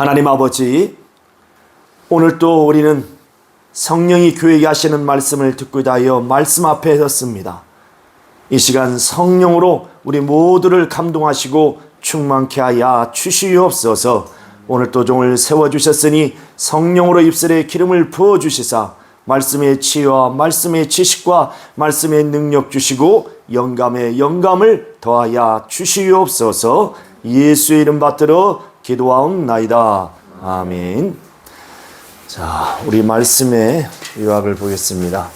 하나님 아버지, 오늘 또 우리는 성령이 교회에게 하시는 말씀을 듣고자 하여 말씀 앞에 섰습니다. 이 시간 성령으로 우리 모두를 감동하시고 충만케 하여 주시옵소서. 오늘 또 종을 세워주셨으니 성령으로 입술에 기름을 부어주시사 말씀의 지혜와 말씀의 지식과 말씀의 능력 주시고 영감에 영감을 더하여 주시옵소서. 예수의 이름 받들어 기도하옵나이다. 아멘. 자, 우리 말씀의 요약을 보겠습니다.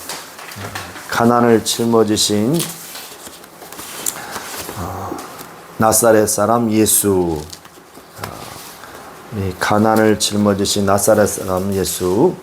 가난을 짊어지신 나사렛 사람 예수. 가난을 짊어지신 나사렛 사람 예수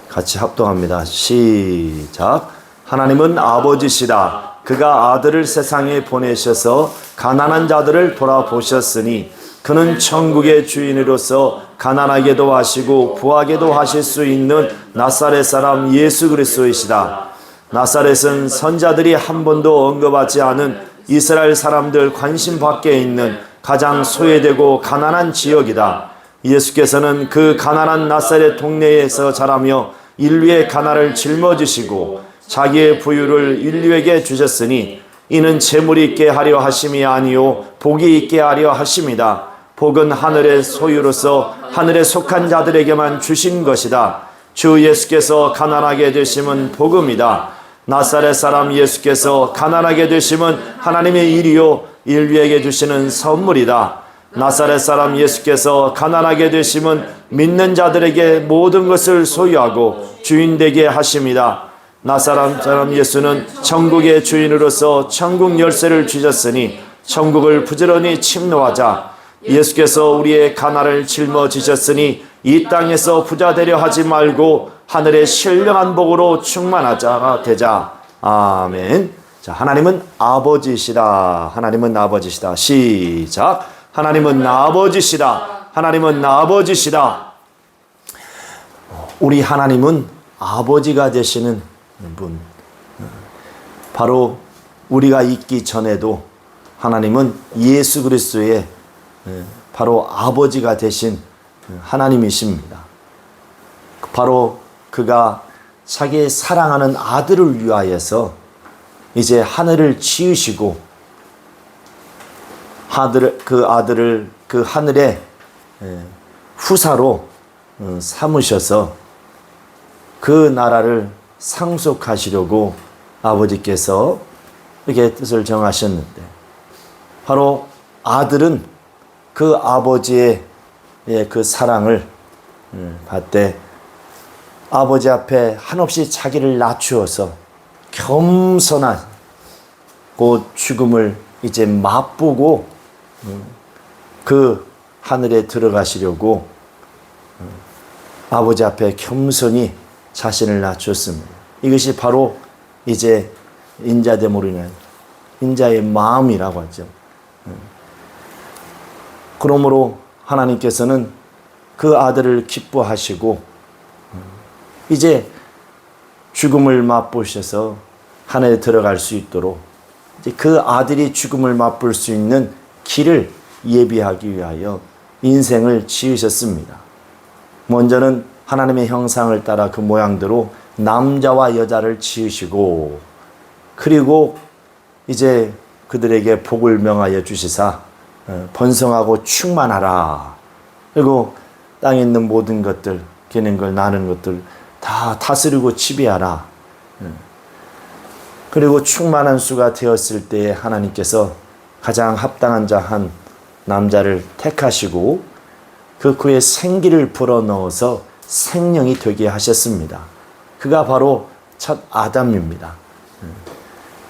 같이 합동합니다. 시작. 하나님은 아버지시다. 그가 아들을 세상에 보내셔서 가난한 자들을 돌아보셨으니 그는 천국의 주인으로서 가난하게도 하시고 부하게도 하실 수 있는 나사렛 사람 예수 그리스도이시다. 나사렛은 선자들이 한 번도 언급하지 않은 이스라엘 사람들 관심 밖에 있는 가장 소외되고 가난한 지역이다. 예수께서는 그 가난한 나사렛 동네에서 자라며 인류의 가난을 짊어지시고 자기의 부유를 인류에게 주셨으니 이는 재물이 있게 하려 하심이 아니요 복이 있게 하려 하심이다. 복은 하늘의 소유로서 하늘에 속한 자들에게만 주신 것이다. 주 예수께서 가난하게 되심은 복음이다. 나사렛 사람 예수께서 가난하게 되심은 하나님의 일이요 인류에게 주시는 선물이다. 나사렛 사람 예수께서 가난하게 되심은 믿는 자들에게 모든 것을 소유하고 주인 되게 하심이다. 나사렛 사람 예수는 천국의 주인으로서 천국 열쇠를 주셨으니 천국을 부지런히 침노하자. 예수께서 우리의 가난을 짊어지셨으니 이 땅에서 부자 되려 하지 말고 하늘의 신령한 복으로 충만하자 되자. 아멘. 자, 하나님은 아버지시다. 하나님은 아버지시다. 시작. 하나님은 아버지시다. 하나님은 아버지시다. 우리 하나님은 아버지가 되시는 분. 바로 우리가 있기 전에도 하나님은 예수 그리스도의 바로 아버지가 되신 하나님이십니다. 바로 그가 자기의 사랑하는 아들을 위하여서 이제 하늘을 지으시고 그 아들을 그 하늘의 후사로 삼으셔서 그 나라를 상속하시려고 아버지께서 이렇게 뜻을 정하셨는데, 바로 아들은 그 아버지의 그 사랑을 받되 아버지 앞에 한없이 자기를 낮추어서 겸손한 그 죽음을 이제 맛보고 그 하늘에 들어가시려고 아버지 앞에 겸손히 자신을 낮췄습니다. 이것이 바로 이제 인자됨으로 인한 인자의 마음이라고 하죠. 그러므로 하나님께서는 그 아들을 기뻐하시고 이제 죽음을 맛보셔서 하늘에 들어갈 수 있도록 이제 그 아들이 죽음을 맛볼 수 있는 길을 예비하기 위하여 인생을 지으셨습니다. 먼저는 하나님의 형상을 따라 그 모양대로 남자와 여자를 지으시고, 그리고 이제 그들에게 복을 명하여 주시사 번성하고 충만하라. 그리고 땅에 있는 모든 것들, 기는 걸 나는 것들 다 다스리고 지배하라. 그리고 충만한 수가 되었을 때에 하나님께서 가장 합당한 자 한 남자를 택하시고 그 그의 생기를 불어넣어서 생명이 되게 하셨습니다. 그가 바로 첫 아담입니다.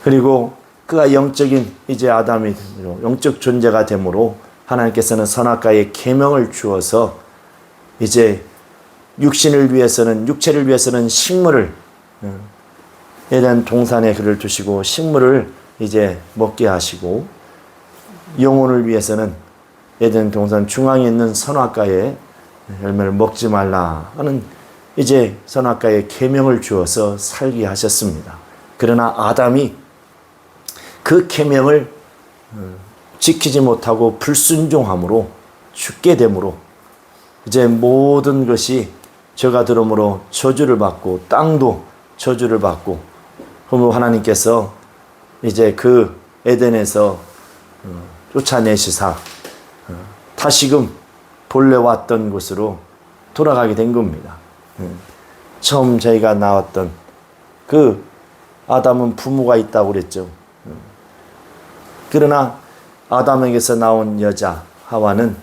그리고 그가 영적인 이제 아담이 되므로 영적 존재가 되므로 하나님께서는 선악과의 계명을 주어서 이제 육체를 위해서는 식물을 에덴 동산에 그를 두시고 식물을 이제 먹게 하시고, 영혼을 위해서는 에덴 동산 중앙에 있는 선악과의 열매를 먹지 말라 하는 이제 선악과의 계명을 주어서 살게 하셨습니다. 그러나 아담이 그 계명을 지키지 못하고 불순종함으로 죽게 되므로 이제 모든 것이 죄가 들어오므로 저주를 받고 땅도 저주를 받고 그러므로 하나님께서 이제 그 에덴에서 쫓아내시사 다시금 본래 왔던 곳으로 돌아가게 된 겁니다. 처음 저희가 나왔던 그 아담은 부모가 있다고 그랬죠. 그러나 아담에게서 나온 여자 하와는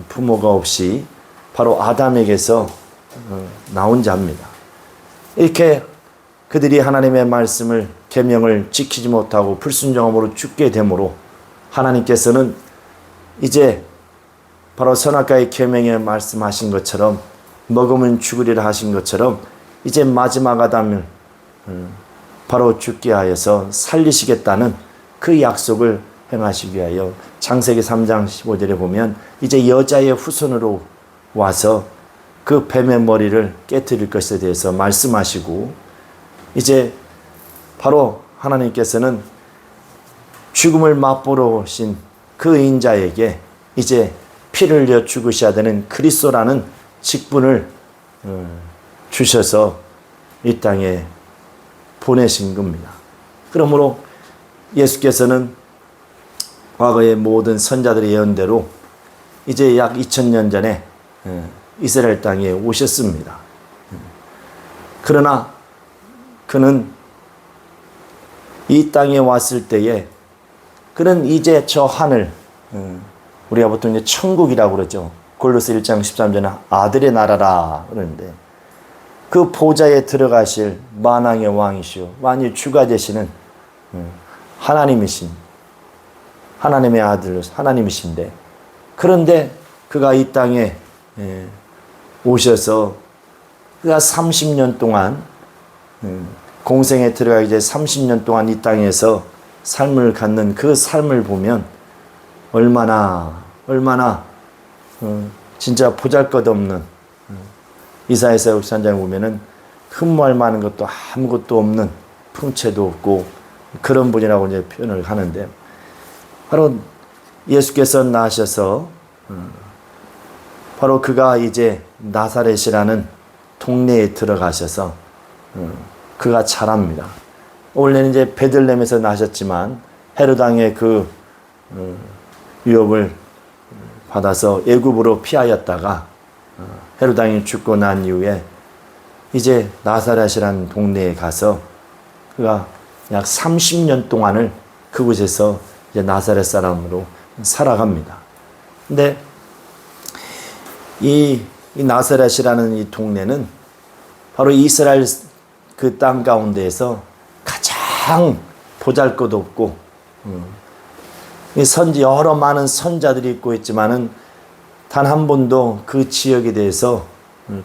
부모가 없이 바로 아담에게서 나온 자입니다. 이렇게 그들이 하나님의 말씀을 계명을 지키지 못하고 불순종함으로 죽게 되므로 하나님께서는 이제 바로 선악과의 계명에 말씀하신 것처럼 먹으면 죽으리라 하신 것처럼 이제 마지막 아담을 바로 죽게 하여서 살리시겠다는 그 약속을 행하시기 위하여 창세기 3장 15절에 보면 이제 여자의 후손으로 와서 그 뱀의 머리를 깨뜨릴 것에 대해서 말씀하시고 이제 바로 하나님께서는 죽음을 맛보러 오신 그 인자에게 이제 피를 흘려 죽으셔야 되는 그리스도라는 직분을 주셔서 이 땅에 보내신 겁니다. 그러므로 예수께서는 과거의 모든 선자들의 예언대로 이제 약 2000년 전에 이스라엘 땅에 오셨습니다. 그러나 그는 이 땅에 왔을 때에 그는 이제 저 하늘, 우리가 보통 이제 천국이라고 그러죠. 골로새 1장 13절에 아들의 나라라 그러는데 그 보좌에 들어가실 만왕의 왕이시오 만일 주가 되시는 하나님이신 하나님의 아들 하나님이신데 그런데 그가 이 땅에 오셔서 그가 30년 동안 공생에 들어가기 전에 30년 동안 이 땅에서 삶을 갖는 그 삶을 보면 얼마나 진짜 보잘것없는 이사야서 역사장에 보면은 흠모할 만한 것도 아무것도 없는 풍채도 없고 그런 분이라고 이제 표현을 하는데 바로 예수께서 나셔서 바로 그가 이제 나사렛이라는 동네에 들어가셔서 그가 자랍니다. 원래는 이제 베들레헴에서 나셨지만 헤롯 왕의 그 유업을 받아서 애굽으로 피하였다가 헤롯 왕이 죽고 난 이후에 이제 나사렛이라는 동네에 가서 그가 약 30년 동안을 그곳에서 이제 나사렛 사람으로 살아갑니다. 근데 이 나사렛이라는 이 동네는 바로 이스라엘 그 땅 가운데에서 가장 보잘것없고 여러 많은 선자들이 있고 있지만은 단 한 번도 그 지역에 대해서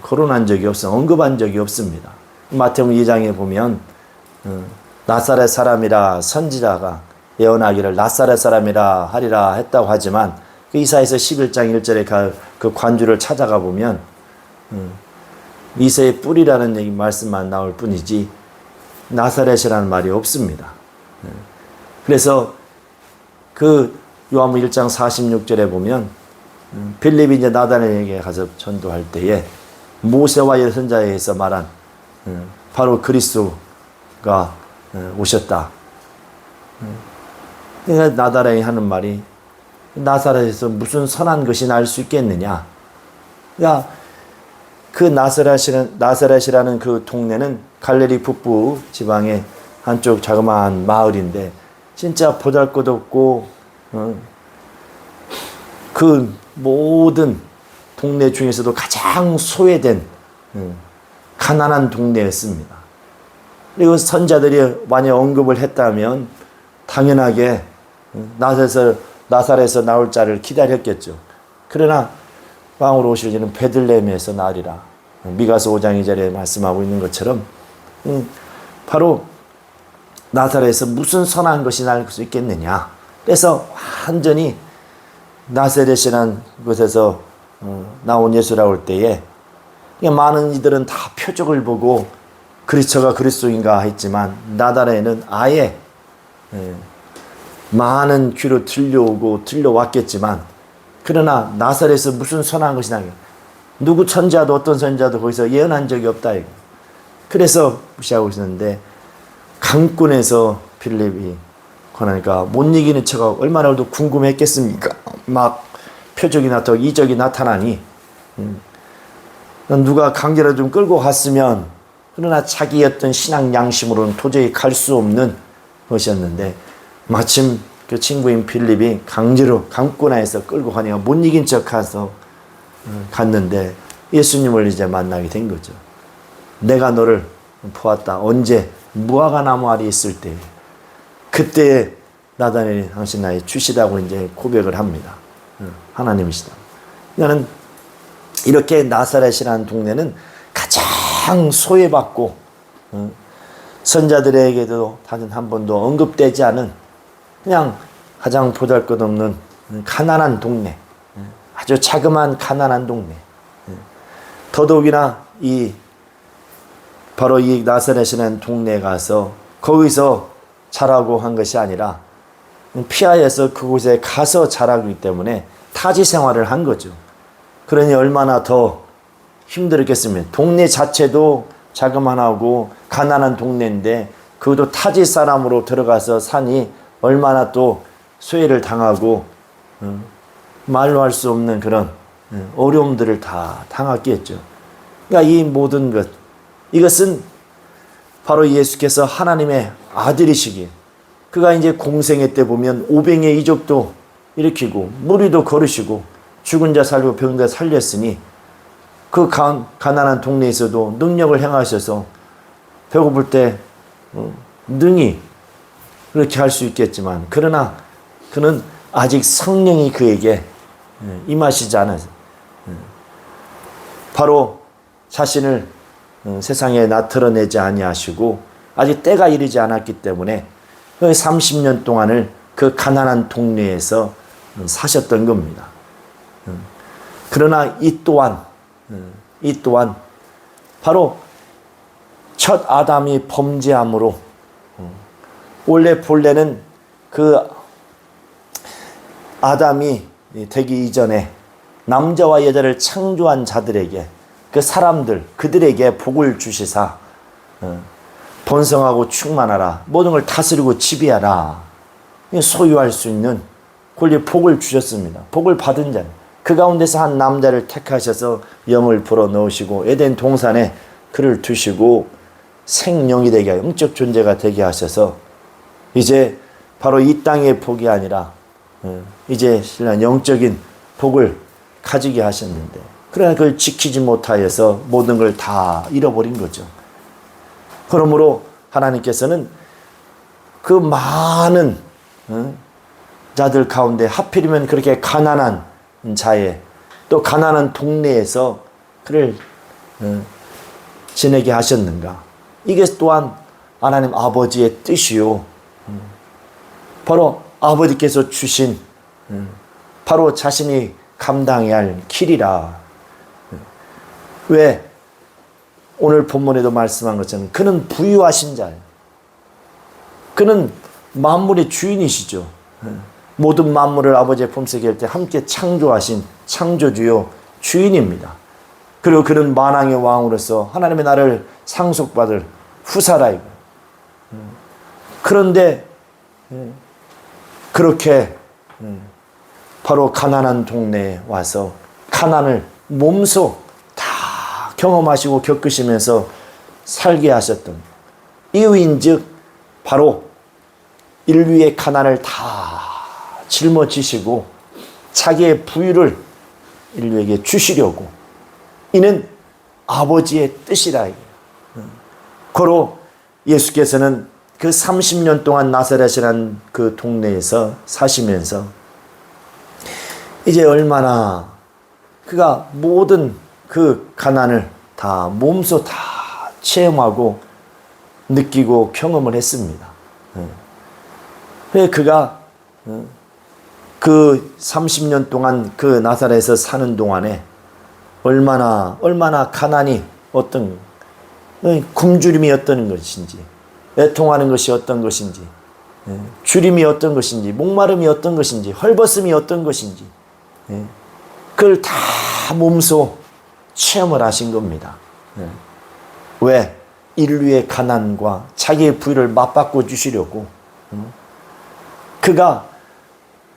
거론한 적이 언급한 적이 없습니다. 마태복음 2장에 보면 나사렛 사람이라 선지자가 예언하기를 나사렛 사람이라 하리라 했다고 하지만 그 이사야서 11장 1절에 그 관주를 찾아가 보면 이새의 뿌리라는 얘기 말씀만 나올 뿐이지 나사렛이라는 말이 없습니다. 그래서 그 요한복음 1장 46절에 보면 빌립이 이제 나다나엘에게 가서 전도할 때에 모세와 예선자에 의해서 말한 바로 그리스도가 오셨다. 그러니까 나다나엘이 하는 말이 나사렛에서 무슨 선한 것이 날 수 있겠느냐. 그러니까 그 나사렛이라는 그 동네는 갈릴리 북부 지방의 한쪽 자그마한 마을인데 진짜 보잘것없고 그 모든 동네 중에서도 가장 소외된 가난한 동네였습니다. 그리고 선자들이 만약 언급을 했다면 당연하게 나사렛에서 나올 자를 기다렸겠죠. 그러나 왕으로 오실 이는 베들레헴에서 나으리라. 미가서 5장 2절에 말씀하고 있는 것처럼 바로 나사렛에서 무슨 선한 것이 날 수 있겠느냐. 그래서 완전히 나사렛이라는 곳에서 나온 예수라고 할 때에 많은 이들은 다 표적을 보고 그리스도가 그리스도인가 했지만 나다렛에는 아예 많은 귀로 들려왔겠지만 그러나 나사렛에서 무슨 선한 것이 나냐. 누구 선자도 어떤 선자도 거기서 예언한 적이 없다. 이거. 그래서 무시하고 있었는데 강권에서 빌립이 권하니까 못 이기는 척하고 얼마나 더 궁금했겠습니까? 막 표적이나 더 이적이 나타나니 누가 강제로 좀 끌고 갔으면, 그러나 자기 어떤 신앙 양심으로는 도저히 갈 수 없는 것이었는데 마침 그 친구인 빌립이 강제로 강권하에서 끌고 가니까 못 이긴 척해서 갔는데 예수님을 이제 만나게 된 거죠. 내가 너를 보았다. 언제? 무화과 나무 아래 있을 때. 그때 나다나엘이 당신 나의 주시다고 이제 고백을 합니다. 하나님이시다. 나는 이렇게 나사렛이라는 동네는 가장 소외받고 선자들에게도 단 한 번도 언급되지 않은 그냥 가장 보잘것없는 가난한 동네, 아주 자그마한 가난한 동네. 더더욱이나 바로 이 나사렛이라는 동네에 가서 거기서 자라고 한 것이 아니라 피하여서 그곳에 가서 자라기 때문에 타지 생활을 한 거죠. 그러니 얼마나 더 힘들었겠으면, 동네 자체도 자그만하고 가난한 동네인데 그것도 타지 사람으로 들어가서 사니 얼마나 또 소외를 당하고 말로 할 수 없는 그런 어려움들을 다 당했겠죠. 그러니까 이 모든 것, 이것은 바로 예수께서 하나님의 아들이시기에, 그가 이제 공생애 때 보면 오병의 이적도 일으키고 무리도 거르시고 죽은 자 살리고 병든 자 살렸으니 그 가난한 동네에서도 능력을 행하셔서 배고플 때 능히 그렇게 할 수 있겠지만, 그러나 그는 아직 성령이 그에게 임하시지 않아서 바로 자신을 세상에 나타내지 아니하시고 아직 때가 이르지 않았기 때문에 30년 동안을 그 가난한 동네에서 사셨던 겁니다. 그러나 이 또한 바로 첫 아담이 범죄함으로, 원래 본래는 그 아담이 되기 이전에 남자와 여자를 창조한 자들에게, 그 사람들, 그들에게 복을 주시사 번성하고 충만하라, 모든 걸 다스리고 지배하라, 소유할 수 있는 권리, 복을 주셨습니다. 복을 받은 자, 그 가운데서 한 남자를 택하셔서 영을 불어 넣으시고 에덴 동산에 그를 두시고 생명이 되게 하여, 영적 존재가 되게 하셔서 이제 바로 이 땅의 복이 아니라 이제 신랑 영적인 복을 가지게 하셨는데, 그러나 그걸 지키지 못하여서 모든 걸 다 잃어버린 거죠. 그러므로 하나님께서는 그 많은 자들 가운데 하필이면 그렇게 가난한 자의, 또 가난한 동네에서 그를 지내게 하셨는가? 이게 또한 하나님 아버지의 뜻이요, 바로 아버지께서 주신 바로 자신이 감당해야 할 길이라. 왜? 오늘 본문에도 말씀한 것처럼 그는 부유하신 자예요. 그는 만물의 주인이시죠. 모든 만물을 아버지의 품속에 할 때 함께 창조하신 창조주요 주인입니다. 그리고 그는 만왕의 왕으로서 하나님의 나라를 상속받을 후사라. 그런데 그렇게 바로 가난한 동네에 와서 가난을 몸소 다 경험하시고 겪으시면서 살게 하셨던 이유인즉 바로 인류의 가난을 다 짊어지시고 자기의 부유를 인류에게 주시려고, 이는 아버지의 뜻이라. 고로 예수께서는 그 30년 동안 나사렛이라는 그 동네에서 사시면서 이제 얼마나 그가 모든 그 가난을 다 몸소 다 체험하고 느끼고 경험을 했습니다. 왜 그가 그 30년 동안 그 나사렛에서 사는 동안에 얼마나 가난이 어떤 굶주림이 어떤 것인지, 애통하는 것이 어떤 것인지, 주림이 어떤 것인지, 목마름이 어떤 것인지, 헐벗음이 어떤 것인지, 그걸 다 몸소 체험을 하신 겁니다. 왜? 인류의 가난과 자기의 부유를 맞바꿔 주시려고. 그가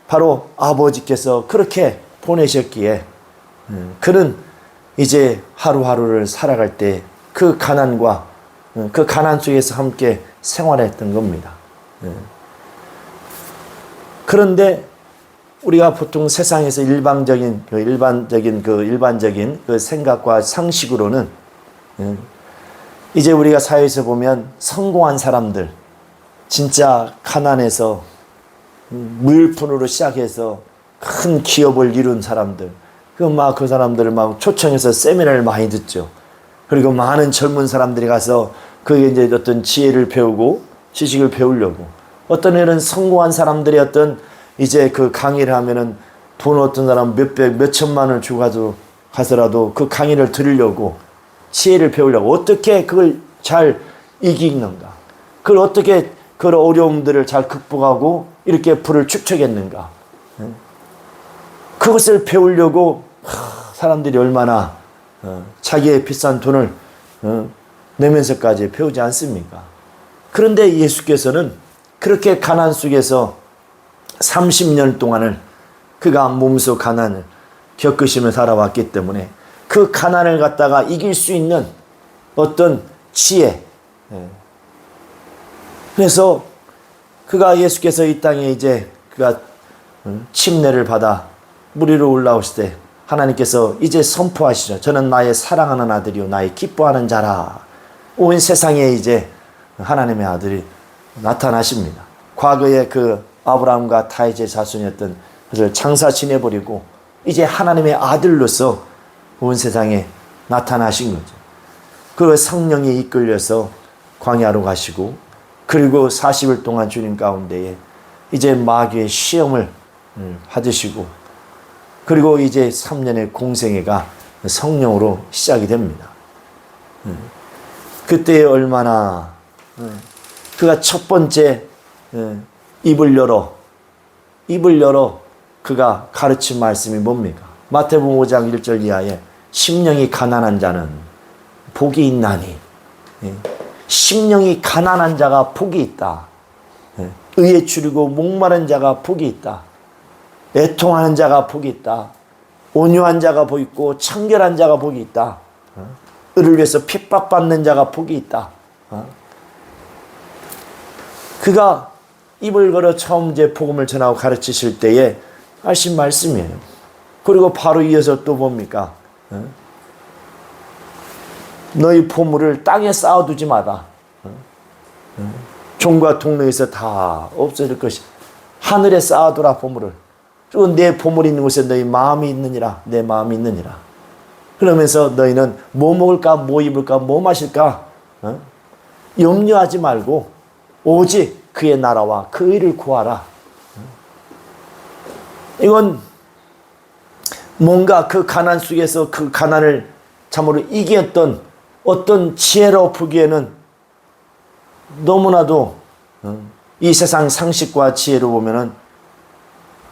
바로 아버지께서 그렇게 보내셨기에 그는 이제 하루하루를 살아갈 때 그 가난과 그 가난 속에서 함께 생활했던 겁니다. 그런데 우리가 보통 세상에서 일반적인 그 생각과 상식으로는 이제 우리가 사회에서 보면 성공한 사람들, 진짜 가난해서 무일푼으로 시작해서 큰 기업을 이룬 사람들, 그 사람들을 막 초청해서 세미나를 많이 듣죠. 그리고 많은 젊은 사람들이 가서 그게 이제 어떤 지혜를 배우고 지식을 배우려고. 어떤 애는 성공한 사람들이 어떤 이제 그 강의를 하면은 돈 어떤 사람 몇 천만 원을 주고 가서라도 그 강의를 들으려고 지혜를 배우려고 어떻게 그걸 잘 이기는가. 그걸 어떻게 그 어려움들을 잘 극복하고 이렇게 부를 축적했는가. 그것을 배우려고 사람들이 얼마나 자기의 비싼 돈을 내면서까지 배우지 않습니까? 그런데 예수께서는 그렇게 가난 속에서 30년 동안을 그가 몸소 가난을 겪으시며 살아왔기 때문에 그 가난을 갖다가 이길 수 있는 어떤 지혜. 그래서 예수께서 이 땅에 이제 그가 침례를 받아 물 위로 올라오실 때 하나님께서 이제 선포하시죠. 저는 나의 사랑하는 아들이요 나의 기뻐하는 자라. 온 세상에 이제 하나님의 아들이 나타나십니다. 과거에 그 아브라함과 다윗의 자손이었던 것을 장사 지내버리고 이제 하나님의 아들로서 온 세상에 나타나신 거죠. 그 성령이 이끌려서 광야로 가시고 그리고 40일 동안 주님 가운데에 이제 마귀의 시험을 받으시고 그리고 이제 3년의 공생애가 성령으로 시작이 됩니다. 그때 얼마나 그가 첫 번째 입을 열어 그가 가르친 말씀이 뭡니까? 마태복음 5장 1절 이하에 심령이 가난한 자는 복이 있나니 심령이 가난한 자가 복이 있다. 의에 추리고 목마른 자가 복이 있다. 애통하는 자가 복이 있다. 온유한 자가 복이 있고 청결한 자가 복이 있다. 의를 위해서 핍박받는 자가 복이 있다. 그가 입을 걸어 처음 이제 복음을 전하고 가르치실 때에 하신 말씀이에요. 그리고 바로 이어서 또 뭡니까? 너희 보물을 땅에 쌓아두지 마라. 종과 동네에서 다 없어질 것이 하늘에 쌓아두라 보물을. 그리고 내 보물이 있는 곳에 너희 마음이 있느니라. 내 마음이 있느니라. 그러면서 너희는 뭐 먹을까 뭐 입을까 뭐 마실까 염려하지 말고 오직 그의 나라와 그 의를 구하라. 이건 뭔가 그 가난 속에서 그 가난을 참으로 이겼던 어떤 지혜로 보기에는 너무나도 이 세상 상식과 지혜로 보면은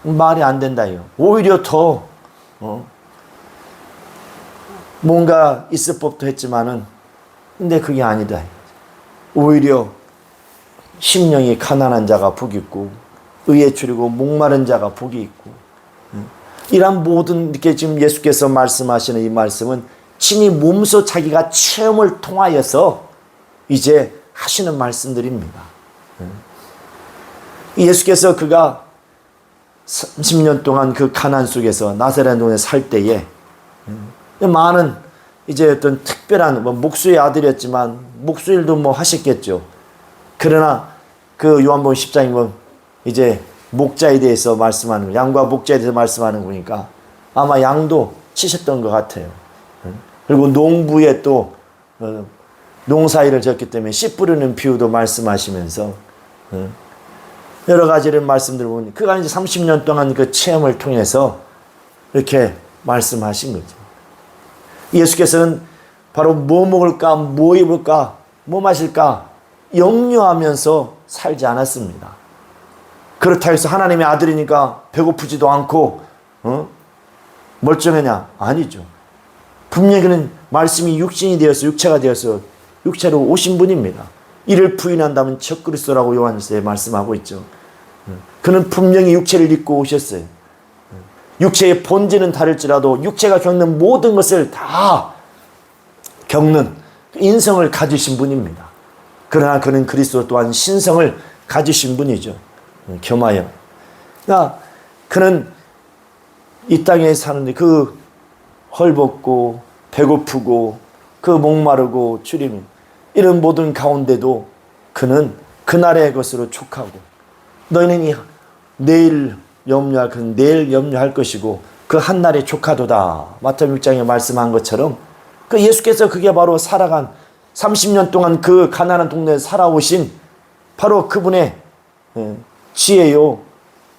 말이 안 된다요. 오히려 더 뭔가 있을 법도 했지만은 근데 그게 아니다. 오히려 심령이 가난한 자가 복이 있고 의에 추리고 목마른 자가 복이 있고 이런 모든 이렇게 지금 예수께서 말씀하시는 이 말씀은 친히 몸소 자기가 체험을 통하여서 이제 하시는 말씀들입니다. 예수께서 그가 30년 동안 그 가난 속에서 나사렛 동에 살 때에 많은 이제 어떤 특별한 목수의 아들이었지만 목수일도 하셨겠죠. 그러나 그 요한복음 10장에 보면 이제 목자에 대해서 말씀하는 거, 양과 목자에 대해서 말씀하는 거니까 아마 양도 치셨던 것 같아요. 그리고 농부에 또 농사일을 졌기 때문에 씨 뿌리는 비유도 말씀하시면서 여러 가지를 말씀들 보니 그가 이제 30년 동안 그 체험을 통해서 이렇게 말씀하신 거죠. 예수께서는 바로 뭐 먹을까, 뭐 입을까, 뭐 마실까 염려하면서 살지 않았습니다. 그렇다고 해서 하나님의 아들이니까 배고프지도 않고 멀쩡하냐? 아니죠. 분명히 그는 말씀이 육신이 되어서 육체가 되어서 육체로 오신 분입니다. 이를 부인한다면 적그리스도라고 요한일서에 말씀하고 있죠. 그는 분명히 육체를 입고 오셨어요. 육체의 본질은 다를지라도 육체가 겪는 모든 것을 다 겪는 인성을 가지신 분입니다. 그러나 그는 그리스도 또한 신성을 가지신 분이죠. 겸하여. 그러니까 그는 이 땅에 사는데 그 헐벗고 배고프고 그 목마르고 추리는 이런 모든 가운데도 그는 그날의 것으로 촉하고 너희는 내일 염려할 것은 내일 염려할 것이고 그 한날에 촉하도다. 마태복음 6장에 말씀한 것처럼 그 예수께서 그게 바로 살아간 30년 동안 그 가난한 동네에 살아오신 바로 그분의 지혜요.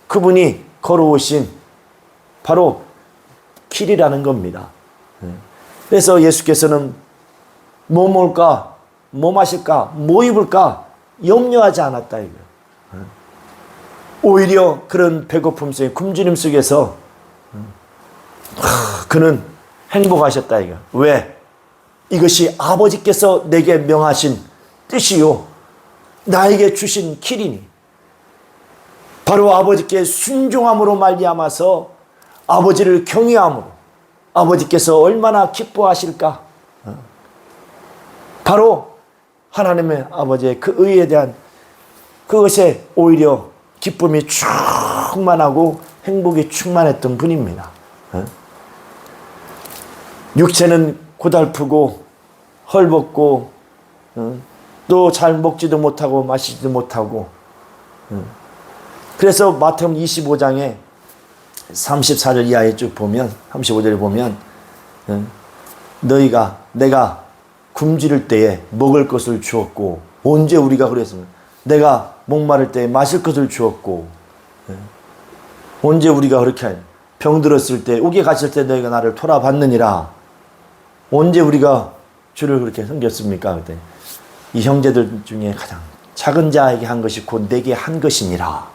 그분이 걸어오신 바로 길이라는 겁니다. 그래서 예수께서는 뭐 먹을까, 뭐 마실까, 뭐 입을까 염려하지 않았다 이거예요. 오히려 그런 배고픔 속에 굶주림 속에서 그는 행복하셨다 이거. 왜? 이것이 아버지께서 내게 명하신 뜻이요 나에게 주신 길이니 바로 아버지께 순종함으로 말미암아서 아버지를 경외함으로 아버지께서 얼마나 기뻐하실까. 바로 하나님의 아버지의 그 의에 대한 그것에 오히려 기쁨이 충만하고 행복이 충만했던 분입니다. 육체는 고달프고 헐벗고 또 잘 먹지도 못하고 마시지도 못하고 그래서 마태복음 25장에 34절 이하에 쭉 보면 35절에 보면 너희가 내가 굶주릴 때에 먹을 것을 주었고 언제 우리가 그랬습니까? 내가 목마를 때에 마실 것을 주었고 언제 우리가 그렇게 하냐? 병들었을 때 우게 갔을 때 너희가 나를 돌아봤느니라. 언제 우리가 주를 그렇게 섬겼습니까? 그때 이 형제들 중에 가장 작은 자에게 한 것이 곧 내게 한 것이니라.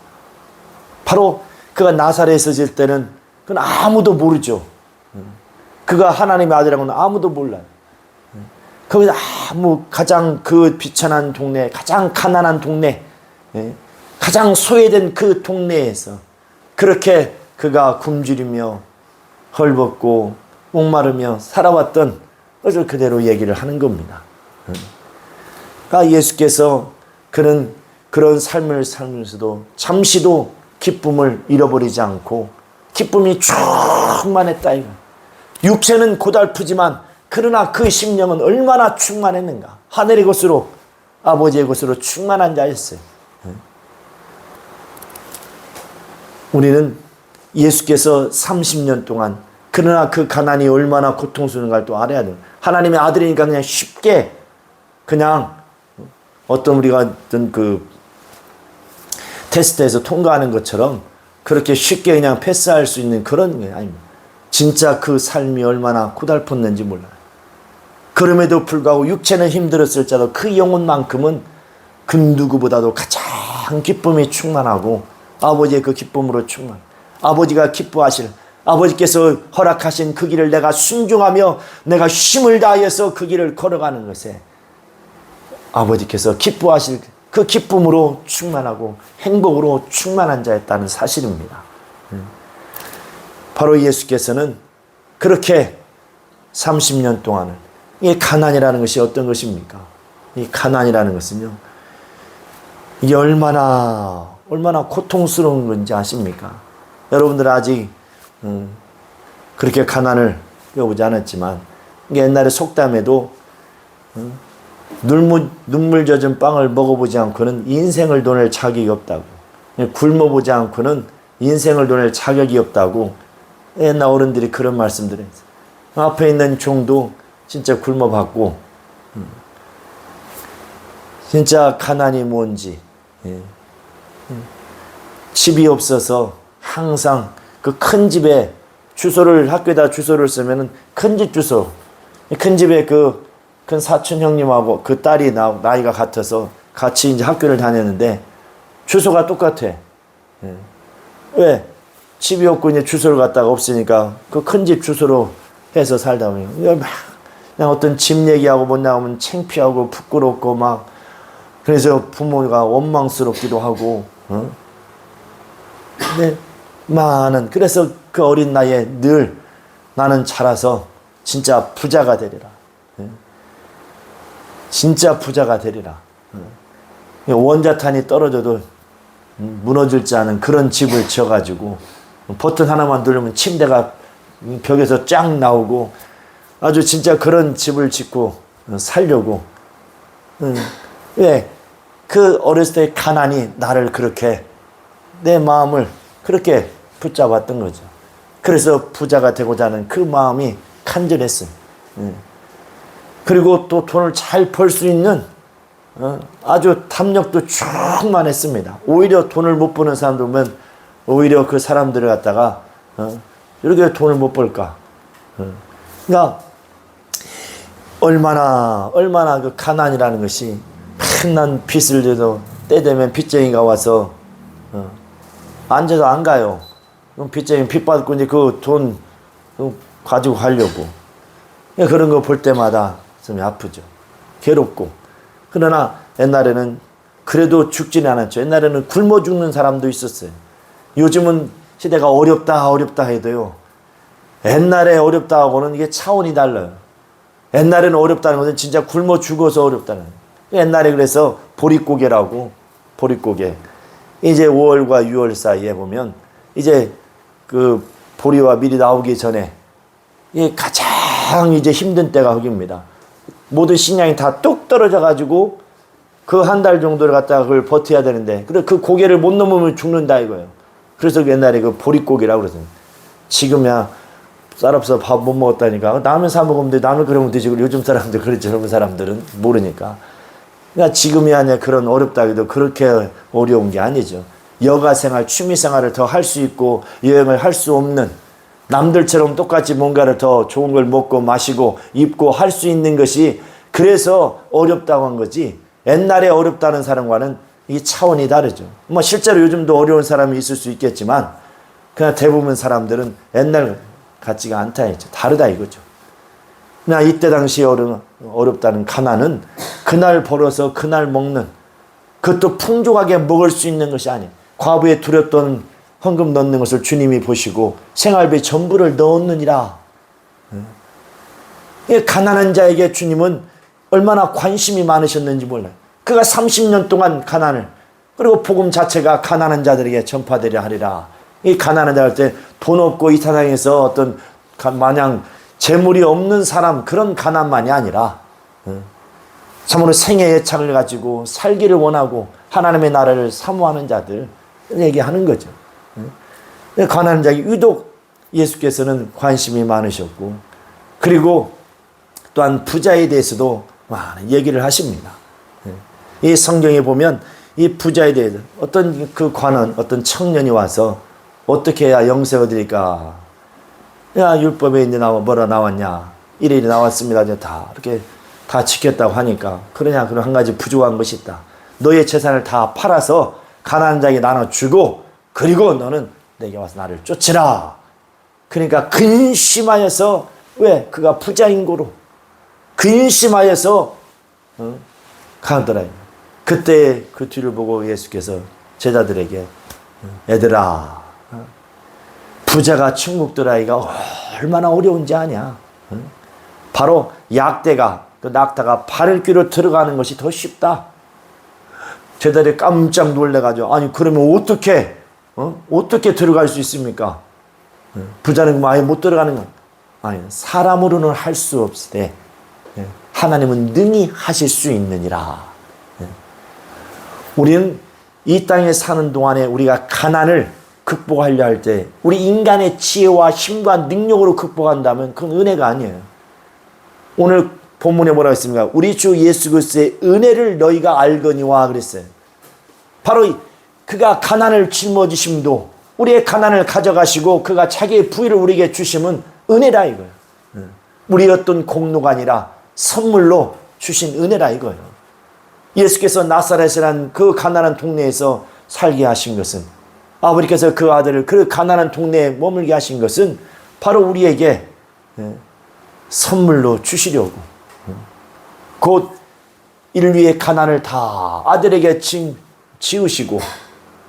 바로 그가 나사렛에 있을 때는 그건 아무도 모르죠. 그가 하나님의 아들이라고는 아무도 몰라요. 거기서 가장 그 비천한 동네, 가장 가난한 동네, 가장 소외된 그 동네에서 그렇게 그가 굶주리며 헐벗고 목마르며 살아왔던 것을 그대로 얘기를 하는 겁니다. 그러니까 예수께서 그는 그런 삶을 살면서도 잠시도 기쁨을 잃어버리지 않고 기쁨이 충만했다 이거. 육체는 고달프지만 그러나 그 심령은 얼마나 충만했는가. 하늘의 것으로 아버지의 것으로 충만한 자였어요. 우리는 예수께서 30년 동안 그러나 그 가난이 얼마나 고통스러운가를 또 알아야 돼요. 하나님의 아들이니까 그냥 쉽게 그냥 어떤 우리가 어떤 그 테스트에서 통과하는 것처럼 그렇게 쉽게 그냥 패스할 수 있는 그런 게 아닙니다. 진짜 그 삶이 얼마나 고달팠는지 몰라요. 그럼에도 불구하고 육체는 힘들었을지라도 그 영혼만큼은 그 누구보다도 가장 기쁨이 충만하고 아버지의 그 기쁨으로 충만. 아버지가 기뻐하실 아버지께서 허락하신 그 길을 내가 순종하며 내가 힘을 다하여서 그 길을 걸어가는 것에 아버지께서 기뻐하실 그 기쁨으로 충만하고 행복으로 충만한 자였다는 사실입니다. 바로 예수께서는 그렇게 30년 동안을 이 가난이라는 것이 어떤 것입니까? 이 가난이라는 것은요. 이게 얼마나 고통스러운 건지 아십니까? 여러분들은 아직 그렇게 가난을 겪어보지 않았지만 옛날에 속담에도 눈물 젖은 빵을 먹어보지 않고는 인생을 도낼 자격이 없다고, 굶어보지 않고는 인생을 도낼 자격이 없다고 옛날 어른들이 그런 말씀들을 했어요. 앞에 있는 종도 진짜 굶어봤고 진짜 가난이 뭔지, 집이 없어서 항상 그 큰 집에 주소를 학교에다 주소를 쓰면은 큰 집 주소, 큰 집에 그 큰 사촌 형님하고 그 딸이 나이가 같아서 같이 이제 학교를 다녔는데 주소가 똑같아. 왜? 집이 없고 이제 주소를 갖다가 없으니까 그 큰 집 주소로 해서 살다 보면 막 그냥 어떤 집 얘기하고 뭐냐 하면 창피하고 부끄럽고 막 그래서 부모가 원망스럽기도 하고 근데 많은 그래서 그 어린 나이에 늘 나는 자라서 진짜 부자가 되리라. 진짜 부자가 되리라. 원자탄이 떨어져도 무너질지 않은 그런 집을 지어가지고 버튼 하나만 누르면 침대가 벽에서 쫙 나오고 아주 진짜 그런 집을 짓고 살려고. 왜? 그 어렸을 때의 가난이 나를 그렇게 내 마음을 그렇게 붙잡았던 거죠. 그래서 부자가 되고자 하는 그 마음이 간절했어요. 그리고 또 돈을 잘 벌 수 있는 아주 탐욕도 충만했습니다. 오히려 돈을 못 버는 사람들 보면 오히려 그 사람들을 갖다가 이렇게 돈을 못 벌까. 그러니까 얼마나 그 가난이라는 것이 난 빚을 져도 때 되면 빚쟁이가 와서 앉아도 안 가요. 그럼 빚쟁이 빚 받고 이제 그 돈 가지고 가려고. 그런 거 볼 때마다 좀 아프죠. 괴롭고. 그러나 옛날에는 그래도 죽지는 않았죠. 옛날에는 굶어 죽는 사람도 있었어요. 요즘은 시대가 어렵다 해도요. 옛날에 어렵다하고는 이게 차원이 달라요. 옛날에는 어렵다는 것은 진짜 굶어 죽어서 어렵다는 거예요. 옛날에 그래서 보릿고개라고 보릿고개. 이제 5월과 6월 사이에 보면 이제 그 보리와 밀이 나오기 전에 이 가장 이제 힘든 때가 거기입니다. 모든 식량이 다 뚝 떨어져 가지고 그 한 달 정도를 갖다가 그걸 버텨야 되는데 그래 그 고개를 못 넘으면 죽는다 이거예요. 그래서 옛날에 그 보릿고개라고 그러거든요. 지금야 쌀 없어 밥 못 먹었다니까 라면 사 먹으면 돼. 라면 그러면 되지. 요즘 사람들 그렇죠. 젊은 사람들은 모르니까. 그러니까 지금이 아니라 그런 어렵다 해도 그렇게 어려운 게 아니죠. 여가 생활, 취미 생활을 더 할 수 있고 여행을 할 수 없는 남들처럼 똑같이 뭔가를 더 좋은 걸 먹고 마시고 입고 할 수 있는 것이 그래서 어렵다고 한 거지. 옛날에 어렵다는 사람과는 이 차원이 다르죠. 뭐 실제로 요즘도 어려운 사람이 있을 수 있겠지만 그냥 대부분 사람들은 옛날 같지가 않다 했죠. 다르다 이거죠. 그냥 이때 당시에 어렵다는 가난은 그날 벌어서 그날 먹는 그것도 풍족하게 먹을 수 있는 것이 아니에요. 과부에 두렸던 헌금 넣는 것을 주님이 보시고 생활비 전부를 넣었느니라. 가난한 자에게 주님은 얼마나 관심이 많으셨는지 몰라요. 그가 30년 동안 가난을 그리고 복음 자체가 가난한 자들에게 전파되려 하리라. 이 가난한 자 할 때 돈 없고 이 세상에서 어떤 마냥 재물이 없는 사람 그런 가난만이 아니라 참으로 생애의 애착을 가지고 살기를 원하고 하나님의 나라를 사모하는 자들 얘기하는 거죠. 가난한 자에게 유독 예수께서는 관심이 많으셨고 그리고 또한 부자에 대해서도 많은 얘기를 하십니다. 이 성경에 보면 이 부자에 대해서 어떤 그 관원 어떤 청년이 와서 어떻게 해야 영세 얻으리까? 야 율법에 이제 뭐라 나왔냐? 이래 나왔습니다. 이제 다 이렇게 다 지켰다고 하니까 그러냐? 그럼 한 가지 부족한 것이 있다. 너의 재산을 다 팔아서 가난한 자에게 나눠주고 그리고 너는 내게 와서 나를 쫓으라. 그러니까 근심하여서 왜? 그가 부자인 고로 근심하여서 가더라. 그때 그 뒤를 보고 예수께서 제자들에게 얘들아 부자가 천국 들어가기가 얼마나 어려운지 아냐. 바로 약대가 그 낙타가 발을 끼로 들어가는 것이 더 쉽다. 제자들이 깜짝 놀래가지고 아니 그러면 어떻게 들어갈 수 있습니까? 부자는 아예 못 들어가는 건 아니 사람으로는 할 수 없으되 하나님은 능히 하실 수 있느니라. 우리는 이 땅에 사는 동안에 우리가 가난을 극복하려 할 때 우리 인간의 지혜와 힘과 능력으로 극복한다면 그건 은혜가 아니에요. 오늘 본문에 뭐라고 했습니까? 우리 주 예수 그리스도의 은혜를 너희가 알거니와 그랬어요. 바로 그가 가난을 짊어지심도 우리의 가난을 가져가시고 그가 자기의 부의를 우리에게 주심은 은혜라 이거예요. 우리의 어떤 공로가 아니라 선물로 주신 은혜라 이거예요. 예수께서 나사렛이라는 그 가난한 동네에서 살게 하신 것은 아버지께서 그 아들을 그 가난한 동네에 머물게 하신 것은 바로 우리에게 선물로 주시려고 곧 인류의 가난을 다 아들에게 지으시고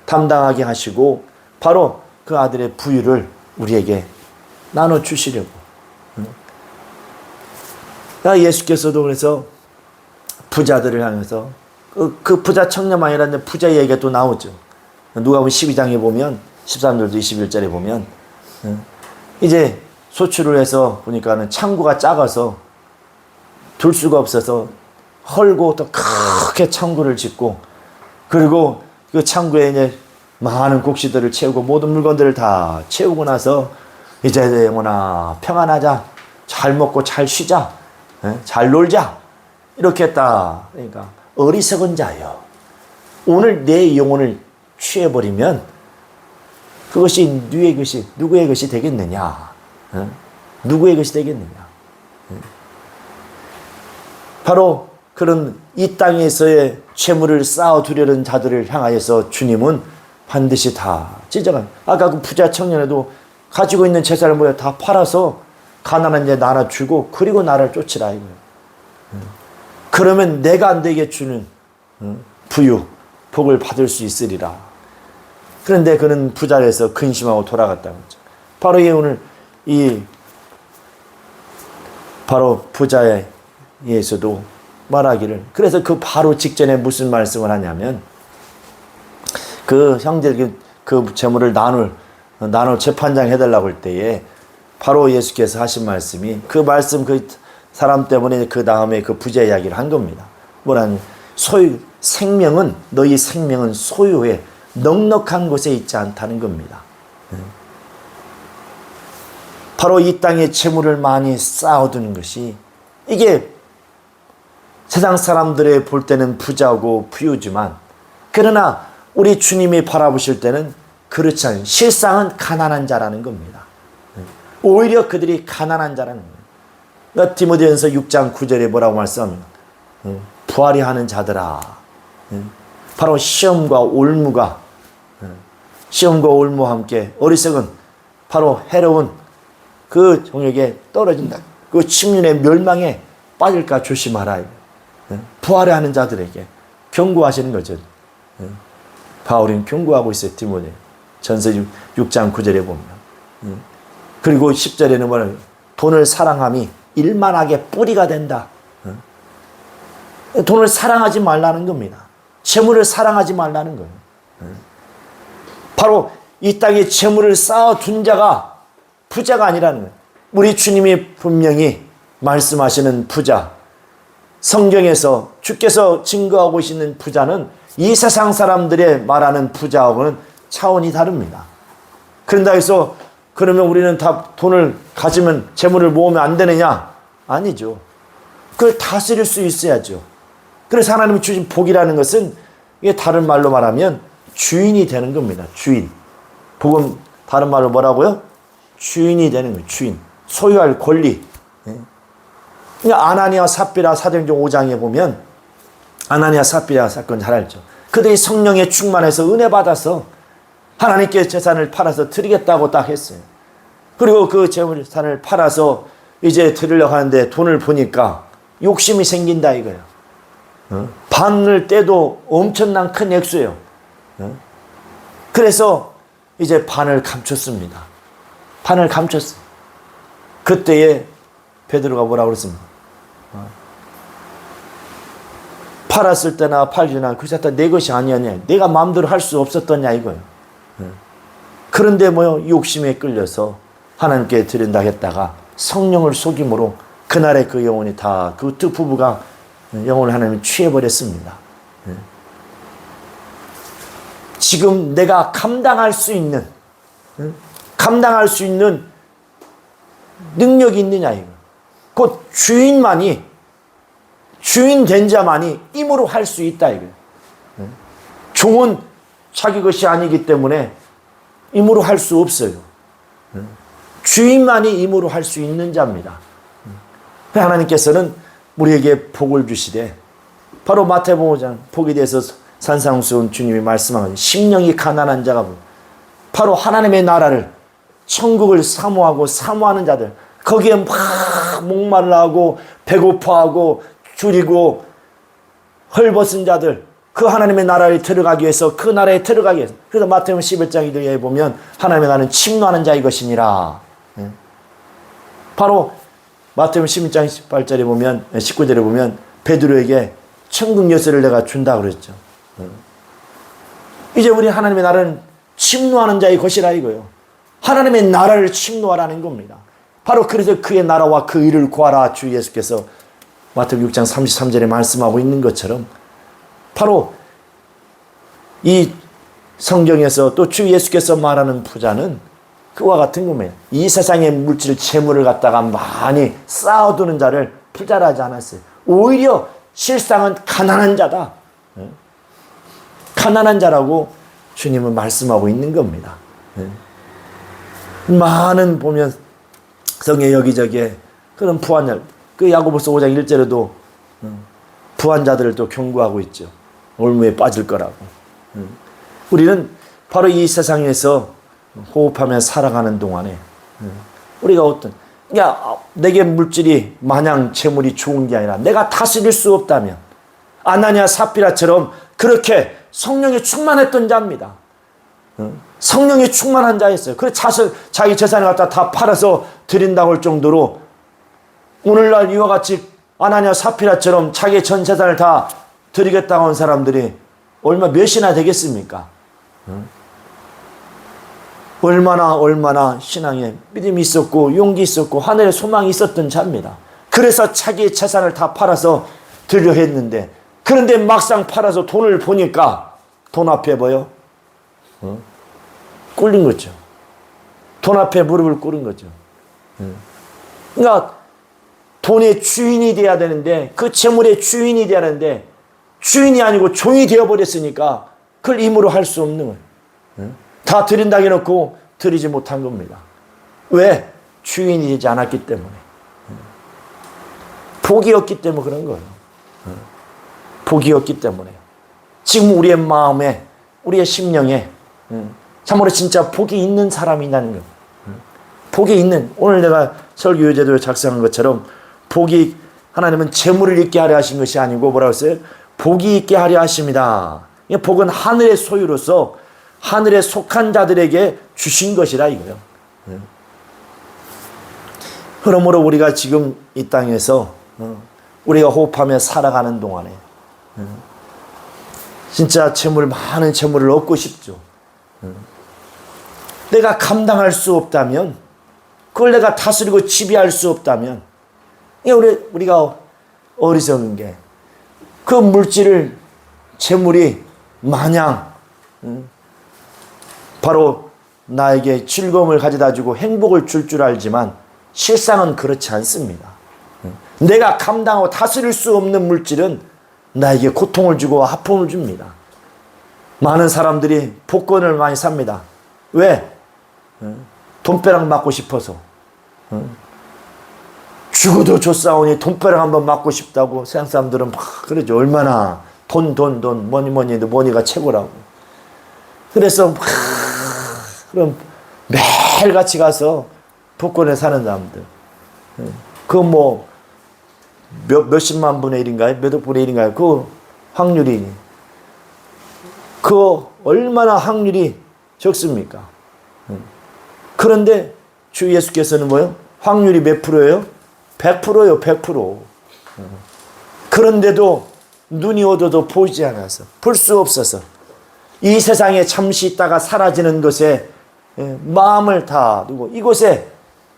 담당하게 하시고 바로 그 아들의 부유를 우리에게 나눠주시려고. 예수께서도 그래서 부자들을 향해서 그 부자 청년만이 아니라 부자 얘기가 또 나오죠. 누가복음 12장에 보면 13절도 21절에 보면 이제 소출을 해서 보니까는 창고가 작아서 둘 수가 없어서 헐고 또 크게 창고를 짓고 그리고 그 창고에 이제 많은 곡식들을 채우고 모든 물건들을 다 채우고 나서 이제 영혼아 평안하자, 잘 먹고 잘 쉬자, 잘 놀자 이렇게 했다. 그러니까 어리석은 자여, 오늘 내 영혼을 취해버리면 그것이 누구의 것이 되겠느냐? 누구의 것이 되겠느냐? 바로 그런 이 땅에서의 재물을 쌓아두려는 자들을 향하여서 주님은 반드시 다 찢어간. 아까 그 부자 청년에도 가지고 있는 재산을 모여 다 팔아서 가난한 자 나눠주고 그리고 나를 쫓으라 이거예요. 그러면 내가 너에게 주는 부유, 복을 받을 수 있으리라. 그런데 그는 부자에서 근심하고 돌아갔다는 거죠. 바로 오늘 바로 부자에서도 말하기를, 그래서 그 바로 직전에 무슨 말씀을 하냐면 그 형제 그 재물을 나눌 재판장 해달라고 할 때에 바로 예수께서 하신 말씀이 그 말씀 그 사람 때문에 그 다음에 그 부자 이야기를 한 겁니다. 뭐라는 너희 생명은 소유에 넉넉한 곳에 있지 않다는 겁니다. 바로 이 땅에 재물을 많이 쌓아두는 것이 이게 세상 사람들의 볼 때는 부자고 부유지만 그러나 우리 주님이 바라보실 때는 그렇지 않아요. 실상은 가난한 자라는 겁니다. 오히려 그들이 가난한 자라는 거예요. 디모데전서 6장 9절에 뭐라고 말씀합니까? 부활이 하는 자들아. 바로 시험과 올무와 함께 어리석은 바로 해로운 그 종에게 떨어진다. 그 침륜의 멸망에 빠질까 조심하라. 부활을 하는 자들에게 경고하시는 거죠. 바울은 경고하고 있어요. 디모데 전서 6장 9절에 보면. 그리고 10절에는 뭐라고, 돈을 사랑함이 일만하게 뿌리가 된다. 돈을 사랑하지 말라는 겁니다. 재물을 사랑하지 말라는 거예요. 바로 이 땅에 재물을 쌓아둔 자가 부자가 아니라는 거예요. 우리 주님이 분명히 말씀하시는 부자, 성경에서 주께서 증거하고 계시는 부자는 이 세상 사람들의 말하는 부자하고는 차원이 다릅니다. 그런다 해서 그러면 우리는 다 돈을 가지면 재물을 모으면 안 되느냐? 아니죠. 그걸 다스릴 수 있어야죠. 그래서 하나님이 주신 복이라는 것은 이게 다른 말로 말하면 주인이 되는 겁니다. 주인. 복은 다른 말로 뭐라고요? 주인이 되는 거예요. 주인. 소유할 권리. 아나니아 삽비라 사도행전 5장에 보면 아나니아 삽비라 사건 잘 알죠. 그들이 성령에 충만해서 은혜 받아서 하나님께 재산을 팔아서 드리겠다고 딱 했어요. 그리고 그 재산을 팔아서 이제 드리려고 하는데 돈을 보니까 욕심이 생긴다 이거예요. 반을 떼도 엄청난 큰 액수예요. 그래서 이제 반을 감췄습니다. 반을 감췄어요. 그때에 베드로가 뭐라고 그랬습니까? 팔았을 때나 팔지나 그 자체 내 것이 아니었냐, 내가 마음대로 할 수 없었더냐 이거예요. 그런데 욕심에 끌려서 하나님께 드린다 했다가 성령을 속임으로 그날의 그 영혼이 다 그 두 부부가 영혼을 하나님이 취해버렸습니다. 지금 내가 감당할 수 있는 능력이 있느냐 이거. 곧 주인 된 자만이 임으로 할 수 있다 이거예요. 종은 자기 것이 아니기 때문에 임으로 할 수 없어요. 주인만이 임으로 할 수 있는 자입니다. 하나님께서는 우리에게 복을 주시되 바로 마태복음 5장 복에 대해서 산상수훈 주님이 말씀하신 심령이 가난한 자가 바로 하나님의 나라를 천국을 사모하고 사모하는 자들, 거기에 막 목말라하고 배고파하고 줄이고 헐벗은 자들, 그 하나님의 나라에 들어가기 위해서, 그 나라에 들어가기 위해서. 그래서 마태복음 11장에 보면 하나님의 나라는 침노하는 자의 것이니라. 바로 마태복음 16장 18절에 보면, 19절에 보면 베드로에게 천국 열쇠를 내가 준다 그랬죠. 이제 우리 하나님의 나라는 침노하는 자의 것이라 이거예요. 하나님의 나라를 침노하라는 겁니다. 바로 그래서 그의 나라와 그 일을 구하라, 주 예수께서 마태복음 6장 33절에 말씀하고 있는 것처럼, 바로 이 성경에서 또 주 예수께서 말하는 부자는 그와 같은 겁니다. 이 세상의 물질 재물을 갖다가 많이 쌓아두는 자를 부자라 하지 않았어요. 오히려 실상은 가난한 자다. 가난한 자라고 주님은 말씀하고 있는 겁니다. 많은 보면 성에 여기저기에 그런 부한자, 그 야고보서 5장 1절에도 부한자들을 또 경고하고 있죠. 올무에 빠질 거라고. 우리는 바로 이 세상에서 호흡하며 살아가는 동안에 우리가 어떤, 그러니까 내게 물질이 마냥 재물이 좋은 게 아니라 내가 다스릴 수 없다면, 아나니아 삽비라처럼 그렇게 성령에 충만했던 자입니다. 성령에 충만한 자였어요. 그래서 자기 재산을 갖다 다 팔아서 드린다고 할 정도로, 오늘날 이와 같이 아나니아 삽비라처럼 자기 전 재산을 다 드리겠다고 한 사람들이 몇이나 되겠습니까? 얼마나 신앙에 믿음이 있었고 용기 있었고 하늘에 소망이 있었던 자입니다. 그래서 자기의 재산을 다 팔아서 드려 했는데, 그런데 막상 팔아서 돈을 보니까 돈 앞에 꿇린 거죠. 돈 앞에 무릎을 꿇은 거죠. 그러니까 돈의 주인이 돼야 되는데, 그 재물의 주인이 돼야 되는데 주인이 아니고 종이 되어버렸으니까 그걸 힘으로 할 수 없는 거예요. 다 드린다고 해놓고 드리지 못한 겁니다. 왜? 주인이 되지 않았기 때문에. 복이 없기 때문에 그런 거예요. 복이 없기 때문에. 지금 우리의 마음에, 우리의 심령에 참으로 진짜 복이 있는 사람이 있다는 거예요. 복이 있는, 오늘 내가 설교 유제도를 작성한 것처럼, 복이, 하나님은 재물을 있게 하려 하신 것이 아니고 뭐라고 했어요? 복이 있게 하려 하십니다. 복은 하늘의 소유로서 하늘에 속한 자들에게 주신 것이라 이거예요. 그러므로 우리가 지금 이 땅에서 우리가 호흡하며 살아가는 동안에 진짜 많은 재물을 얻고 싶죠. 내가 감당할 수 없다면, 그걸 내가 다스리고 지배할 수 없다면, 우리가 어리석은 게, 그 물질을, 재물이 마냥 바로 나에게 즐거움을 가져다 주고 행복을 줄 알지만 실상은 그렇지 않습니다. 내가 감당하고 다스릴 수 없는 물질은 나에게 고통을 주고 아픔을 줍니다. 많은 사람들이 복권을 많이 삽니다. 왜? 돈벼락 맞고 싶어서. 죽어도 좋사오니 돈벼락 한번 맞고 싶다고 세상 사람들은 막 그러죠. 얼마나 돈 뭐니 해도 뭐니가 최고라고. 그래서 그럼 매일같이 가서 복권을 사는 사람들, 그 몇십만 분의 1인가요? 몇억 분의 1인가요? 그 확률이, 그 얼마나 확률이 적습니까? 그런데 주 예수께서는 뭐요? 확률이 몇 프로예요? 100%예요, 100%. 그런데도 눈이 어두워도 보이지 않아서, 볼 수 없어서, 이 세상에 잠시 있다가 사라지는 것에 마음을 다 두고 이곳에,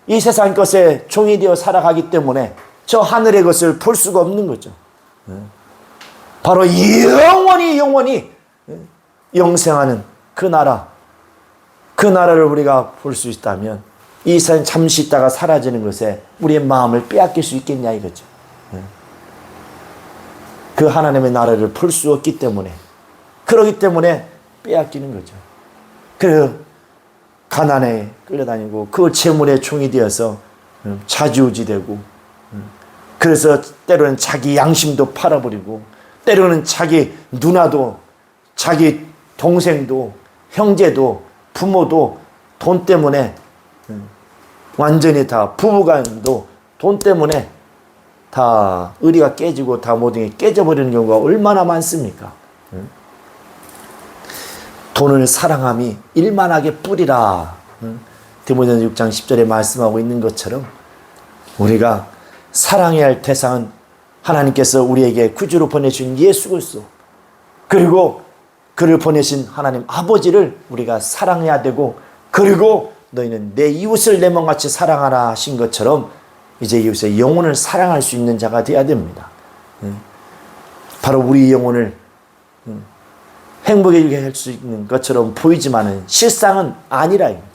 이 세상 것에 종이 되어 살아가기 때문에 저 하늘의 것을 볼 수가 없는 거죠. 바로 영원히 영생하는 그 나라, 그 나라를 우리가 볼 수 있다면 이 세상 잠시 있다가 사라지는 것에 우리의 마음을 빼앗길 수 있겠냐 이거죠. 그 하나님의 나라를 볼 수 없기 때문에, 그러기 때문에 빼앗기는 거죠. 그래서 가난에 끌려다니고 그 재물의 종이 되어서 좌지우지되고, 그래서 때로는 자기 양심도 팔아버리고, 때로는 자기 누나도, 자기 동생도, 형제도, 부모도 돈 때문에 완전히 다 부부간도 돈 때문에 다 의리가 깨지고 다 모든 게 깨져버리는 경우가 얼마나 많습니까? 돈을 사랑함이 일만하게 뿌리라. 디모데전서 6장 10절에 말씀하고 있는 것처럼 우리가 사랑해야 할 대상은 하나님께서 우리에게 구주로 보내신 예수 그리스도, 그리고 그를 보내신 하나님 아버지를 우리가 사랑해야 되고, 그리고 너희는 내 이웃을 내 몸같이 사랑하라 하신 것처럼 이제 이웃의 영혼을 사랑할 수 있는 자가 되어야 됩니다. 바로 우리 영혼을 행복하게 할 수 있는 것처럼 보이지만은 실상은 아니라 이거죠.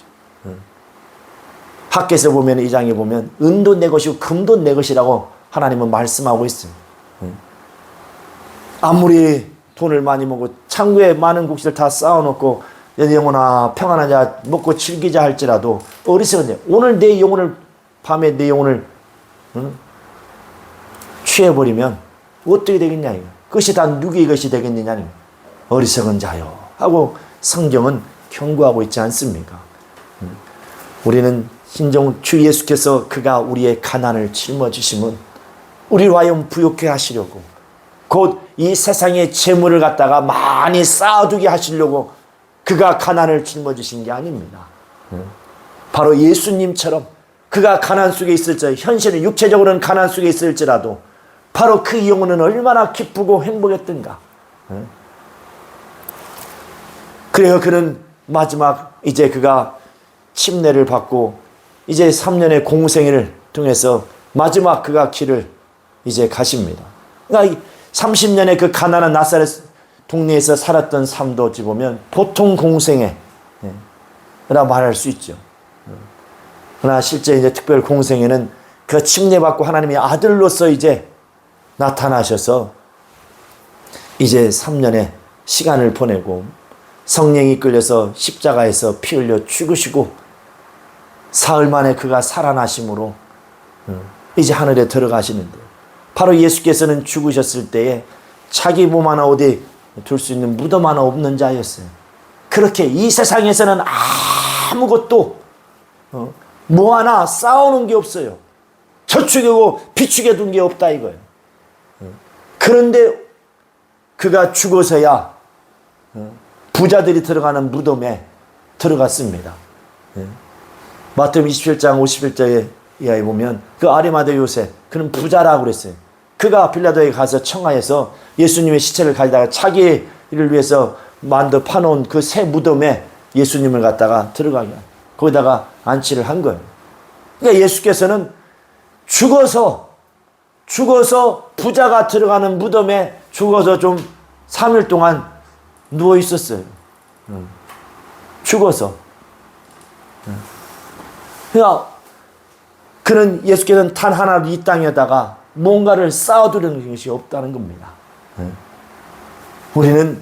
학개서 보면, 이 장에 보면 은도 내 것이고 금도 내 것이라고 하나님은 말씀하고 있어요. 아무리 돈을 많이 먹고 창고에 많은 곡식을 다 쌓아놓고 내 영혼아 평안하자 먹고 즐기자 할지라도 어리석은데 오늘 내 영혼을, 밤에 내 영혼을 취해버리면 어떻게 되겠냐 이거. 그것이 다 누구의 것이 되겠느냐. 어리석은 자요 하고 성경은 경고하고 있지 않습니까? 우리는 신정 주 예수께서 그가 우리의 가난을 짊어지심은 우리로 하여금 부욕해 하시려고, 곧 이 세상의 재물을 갖다가 많이 쌓아두게 하시려고 그가 가난을 짊어지신 게 아닙니다. 바로 예수님처럼 그가 가난 속에 있을지, 현실은 육체적으로는 가난 속에 있을지라도 바로 그 영혼은 얼마나 기쁘고 행복했던가. 그래서 그는 마지막 이제 그가 침례를 받고 이제 3년의 공생애를 통해서 마지막 그가 길을 이제 가십니다. 그러니까 30년의 그 가난한 나사렛 동네에서 살았던 삶도 어찌 보면 보통 공생애라 말할 수 있죠. 그러나 실제 이제 특별 공생애는 그 침례받고 하나님의 아들로서 이제 나타나셔서 이제 3년의 시간을 보내고 성령이 끌려서 십자가에서 피 흘려 죽으시고 사흘 만에 그가 살아나심으로 이제 하늘에 들어가시는데, 바로 예수께서는 죽으셨을 때에 자기 몸 하나 어디 둘 수 있는 무덤 하나 없는 자였어요. 그렇게 이 세상에서는 아무것도 뭐 하나 쌓아놓은 게 없어요. 저축이고 비축해 둔 게 없다 이거예요. 그런데 그가 죽어서야 부자들이 들어가는 무덤에 들어갔습니다. 마태복음 27장 51절에 보면 그 아리마대 요셉, 그는 부자라고 그랬어요. 그가 빌라도에 가서 청하여서 예수님의 시체를 가져다가 자기를 위해서 만들어 파놓은 그 새 무덤에 예수님을 갖다가 들어가게, 거기다가 안치를 한 거예요. 그러니까 예수께서는 죽어서 부자가 들어가는 무덤에 죽어서 좀 3일 동안 누워 있었어요. 죽어서. 그러니까 그는, 예수께서는 단 하나로 이 땅에다가 뭔가를 쌓아두려는 것이 없다는 겁니다. 우리는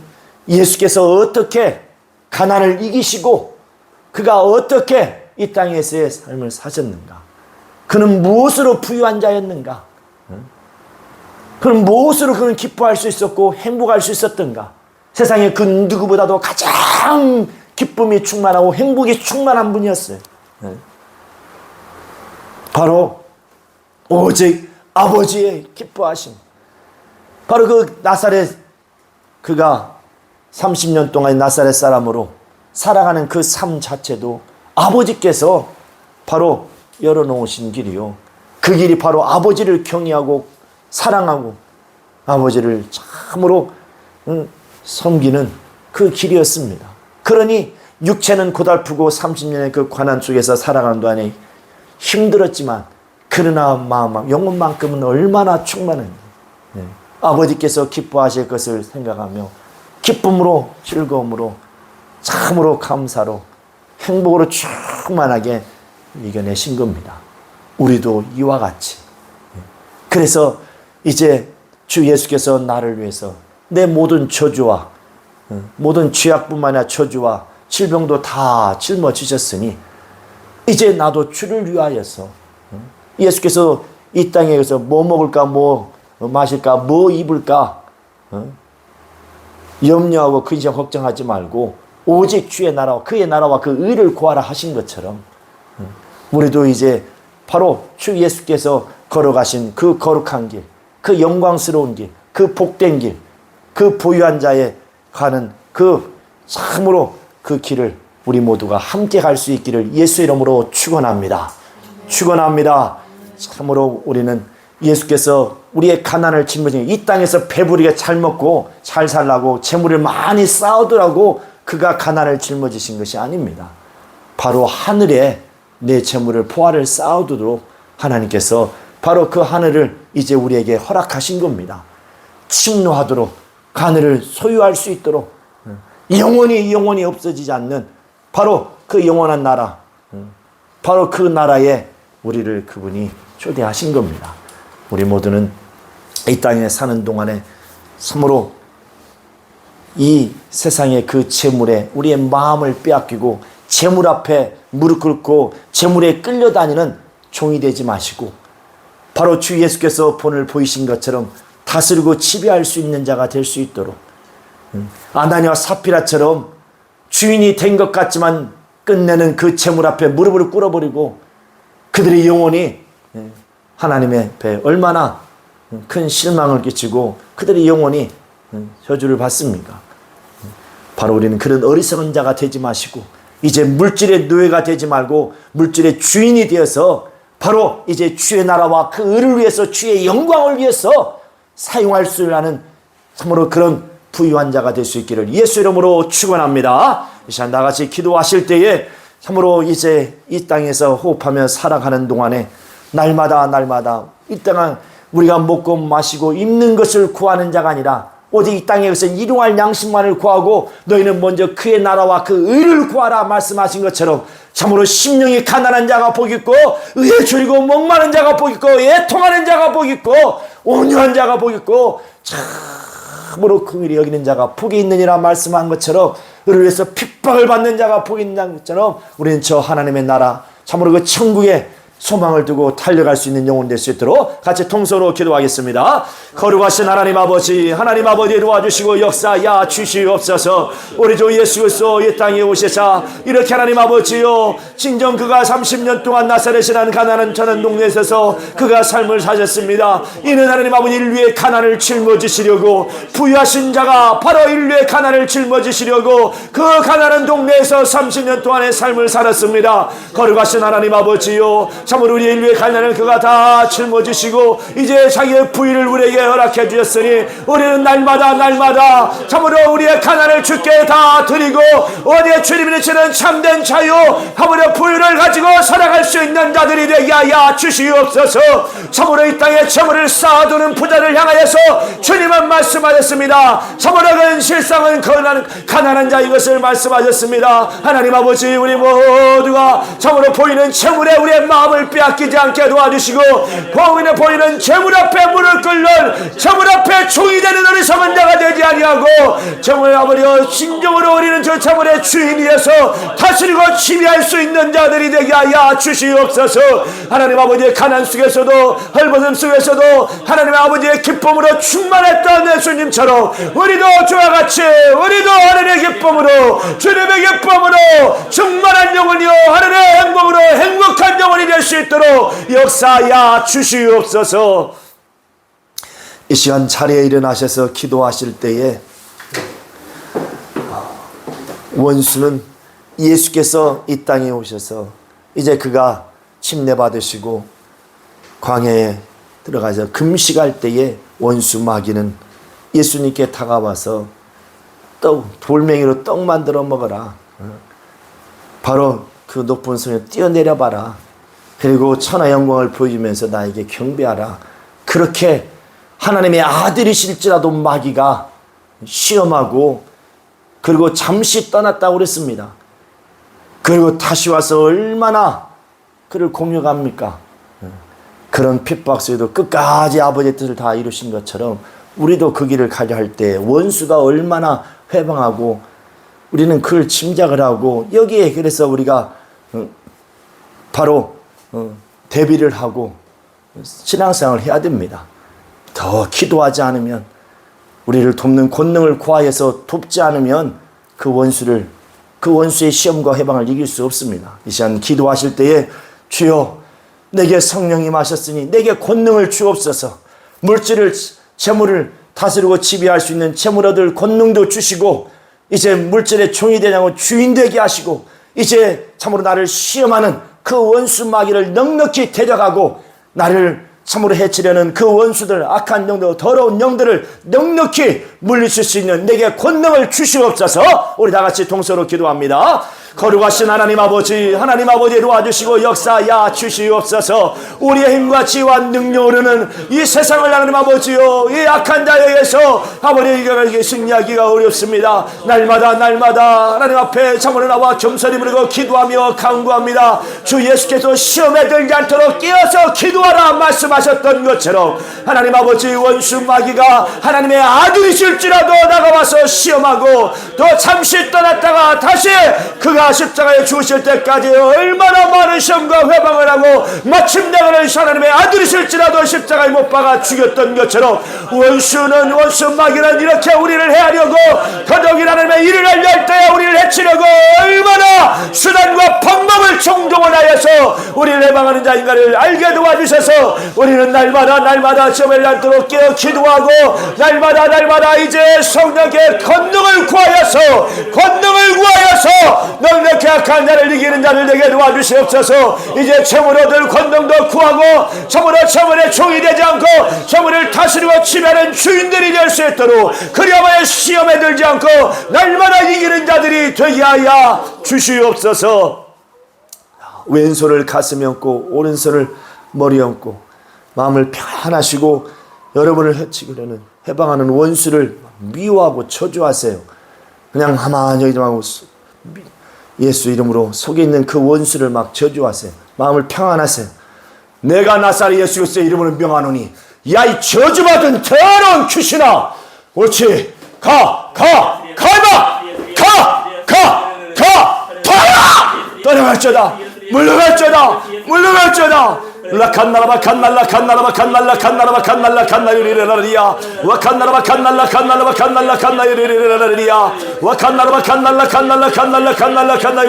예수께서 어떻게 가난을 이기시고 그가 어떻게 이 땅에서의 삶을 사셨는가, 그는 무엇으로 부유한 자였는가, 그는 무엇으로 그는 기뻐할 수 있었고 행복할 수 있었던가, 세상에 그 누구보다도 가장 기쁨이 충만하고 행복이 충만한 분이었어요. 바로 오직 아버지의 기뻐하심. 바로 그 나사렛, 그가 30년 동안 나사렛 사람으로 살아가는 그 삶 자체도 아버지께서 바로 열어놓으신 길이요, 그 길이 바로 아버지를 경외하고 사랑하고 아버지를 참으로 섬기는 그 길이었습니다. 그러니 육체는 고달프고 30년의 그 고난 속에서 살아가는 동안에 힘들었지만, 그러나 마음, 영혼만큼은 얼마나 충만한지 아버지께서 기뻐하실 것을 생각하며 기쁨으로, 즐거움으로, 참으로 감사로, 행복으로 충만하게 이겨내신 겁니다. 우리도 이와 같이. 그래서 이제 주 예수께서 나를 위해서 내 모든 저주와 모든 죄악뿐만 아니라 저주와 질병도 다 짊어지셨으니 이제 나도 주를 위하여서, 예수께서 이 땅에서 뭐 먹을까, 뭐 마실까, 뭐 입을까 염려하고 근심 걱정하지 말고 오직 주의 나라와 그의 나라와 그 의를 구하라 하신 것처럼 우리도 이제 바로 주 예수께서 걸어가신 그 거룩한 길, 그 영광스러운 길, 그 복된 길, 그 부유한 자에 가는 그 참으로 그 길을 우리 모두가 함께 갈 수 있기를 예수 이름으로 축원합니다. 축원합니다. 참으로 우리는 예수께서 우리의 가난을 짊어진 이 땅에서 배부르게 잘 먹고 잘 살라고 재물을 많이 쌓으더라고 그가 가난을 짊어지신 것이 아닙니다. 바로 하늘에 내 재물을 포화를 쌓아두도록 하나님께서 바로 그 하늘을 이제 우리에게 허락하신 겁니다. 침노하도록 하늘을 소유할 수 있도록 영원히 없어지지 않는 바로 그 영원한 나라, 바로 그 나라에 우리를 그분이 초대하신 겁니다. 우리 모두는 이 땅에 사는 동안에 참으로 이 세상의 그 재물에 우리의 마음을 빼앗기고 재물 앞에 무릎 꿇고 재물에 끌려다니는 종이 되지 마시고 바로 주 예수께서 본을 보이신 것처럼 다스리고 지배할 수 있는 자가 될 수 있도록 아나니와 삽비라처럼 주인이 된 것 같지만 끝내는 그 재물 앞에 무릎을 꿇어버리고 그들의 영혼이 하나님의 배에 얼마나 큰 실망을 끼치고 그들의 영혼이 저주를 받습니까? 바로 우리는 그런 어리석은 자가 되지 마시고 이제 물질의 노예가 되지 말고 물질의 주인이 되어서 바로 이제 주의 나라와 그 의를 위해서 주의 영광을 위해서 사용할 수 있는 참으로 그런 부유한 자가 될 수 있기를 예수 이름으로 축원합니다. 이 시간 나같이 기도하실 때에 참으로 이제 이 땅에서 호흡하며 살아가는 동안에 날마다 이 땅은 우리가 먹고 마시고 입는 것을 구하는 자가 아니라 오직 이 땅에서 일용할 양식만을 구하고 너희는 먼저 그의 나라와 그 의를 구하라 말씀하신 것처럼 참으로 심령이 가난한 자가 복 있고 의에 줄이고 목마른 자가 복 있고 애통하는 자가 복 있고 온유한 자가 복 있고 참으로 긍휼히 여기는 자가 복이 있느니라 말씀한 것처럼 의를 위해서 핍박을 받는 자가 복이 있는 것처럼 우리는 저 하나님의 나라 참으로 그 천국에 소망을 두고 달려갈 수 있는 영혼 될 수 있도록 같이 통성으로 기도하겠습니다. 거룩하신 하나님 아버지 도와주시고 역사야 주시옵소서. 우리 주 예수 그리스도 이 땅에 오시사 이렇게 하나님 아버지요 진정 그가 30년 동안 나사렛이라는 가난한 저는 동네에 있어서 그가 삶을 사셨습니다. 이는 하나님 아버지 인류의 가난을 짊어지시려고 부유하신 자가 바로 인류의 가난을 짊어지시려고 그 가난한 동네에서 30년 동안의 삶을 살았습니다. 거룩하신 하나님 아버지요 참으로 우리 인류의 가난을 그가 다 짊어지시고 이제 자기의 부위를 우리에게 허락해 주셨으니 우리는 날마다 참으로 우리의 가난을 주께 다 드리고 어디에 주님이 주는 참된 자유 하물며 부유를 가지고 살아갈 수 있는 자들이 되게 하여 주시옵소서. 참으로 이 땅에 재물을 쌓아두는 부자를 향하여서 주님은 말씀하셨습니다. 참으로 그는 실상은 가난한 자 이것을 말씀하셨습니다. 하나님 아버지 우리 모두가 참으로 보이는 재물에 우리의 마음을 빼앗기지 않게 도와주시고 보이는 재물 앞에 무릎 꿇는 재물 앞에 종이 되는 어리석은 자가 되지 아니하고 재물 아버지여 진정으로 우리는 저 재물의 주인이어서 다스리고 지배할 수 있는 자들이 되게 하여 주시옵소서. 하나님 아버지의 가난 속에서도 헐벗음 속에서도 하나님 아버지의 기쁨으로 충만했던 예수님처럼 우리도 저와 같이 우리도 하늘의 기쁨으로 주님의 기쁨으로 충만한 영혼이요 하늘의 행복으로 행복한 영혼이 될 수 있도록 역사하여 주시옵소서. 이 시간 자리에 일어나셔서 기도하실 때에 원수는 예수께서 이 땅에 오셔서 이제 그가 침례받으시고 광야에 들어가서 금식할 때에 원수 마귀는 예수님께 다가와서 돌멩이로 떡 만들어 먹어라. 바로 그 높은 성에 뛰어내려봐라. 그리고 천하 영광을 보여주면서 나에게 경배하라. 그렇게 하나님의 아들이실지라도 마귀가 시험하고 그리고 잠시 떠났다고 그랬습니다. 그리고 다시 와서 얼마나 그를 공격합니까? 그런 핍박 속에도 끝까지 아버지의 뜻을 다 이루신 것처럼 우리도 그 길을 가려 할 때 원수가 얼마나 회방하고 우리는 그걸 짐작을 하고 여기에 그래서 우리가 바로 대비를 하고 신앙생활을 해야 됩니다. 더 기도하지 않으면 우리를 돕는 권능을 구하여서 돕지 않으면 그 원수의 시험과 해방을 이길 수 없습니다. 이 시간 기도하실 때에 주여, 내게 성령이 마셨으니 내게 권능을 주옵소서. 물질을, 재물을 다스리고 지배할 수 있는 재물 얻을 권능도 주시고, 이제 물질의 종이 되냐고 주인 되게 하시고, 이제 참으로 나를 시험하는 그 원수 마귀를 넉넉히 데려가고, 나를 참으로 해치려는 그 원수들, 악한 영들, 더러운 영들을 넉넉히 물리칠 수 있는 내게 권능을 주시옵소서. 우리 다 같이 동서로 기도합니다. 거룩하신 하나님 아버지, 하나님 아버지 도와주시고 역사하여 주시옵소서. 우리의 힘과 지혜와 능력으로는 이 세상을 하나님 아버지요, 이 악한 자에 의해서 아버지 이겨내기 승리하기가 어렵습니다. 날마다 하나님 앞에 참으로 나와 겸손히 부르고 기도하며 간구합니다. 주 예수께서 시험에 들지 않도록 끼어서 기도하라 말씀하셨던 것처럼, 하나님 아버지 원수 마귀가 하나님의 아들이실지라도 나가와서 시험하고 또 잠시 떠났다가 다시 그가 십자가에 죽으실 때까지 얼마나 많은 시험과 회방을 하고 마침내 그는 하나님의 아들이실지라도 십자가에 못 박아 죽였던 것처럼, 원수 마귀는 이렇게 우리를 해하려고, 더더욱이 하나님의 일을 하려 할 때에 우리를 해치려고 얼마나 수단과 방법을 종종을 하여서 우리를 해방하는 자인가를 알게 도와주셔서, 우리는 날마다 시험을 않도록 깨어 기도하고, 날마다 이제 성령의 권능을 구하여서 넉넉히 악한 자를 이기는 자를 내게 도와주시옵소서. 이제 재물 얻을 권능도 구하고, 재물의 종이 되지 않고 재물을 다스리고 지배하는 주인들이 될 수 있도록, 그리하여 시험에 들지 않고 날마다 이기는 자들이 되게 하여 주시옵소서. 왼손을 가슴에 얹고 오른손을 머리에 얹고 마음을 편하시고, 여러분을 해치기려는 해방하는 원수를 미워하고 저주하세요. 그냥 가만히 여기 좀 하고 예수 이름으로 속에 있는 그 원수를 막 저주하세요. 마음을 평안하세요. 내가 나사렛 예수 그리스도의 이름으로 명하노니, 야 이 저주받은 더러운 귀신아, 옳지, 가 떠나갈지어다, 물러갈지어다. 라칸나라바 칸날라 칸날리리라리야 와칸나라바 칸날라 칸날리리라리야 와칸나라바 칸날라 칸날리리라리야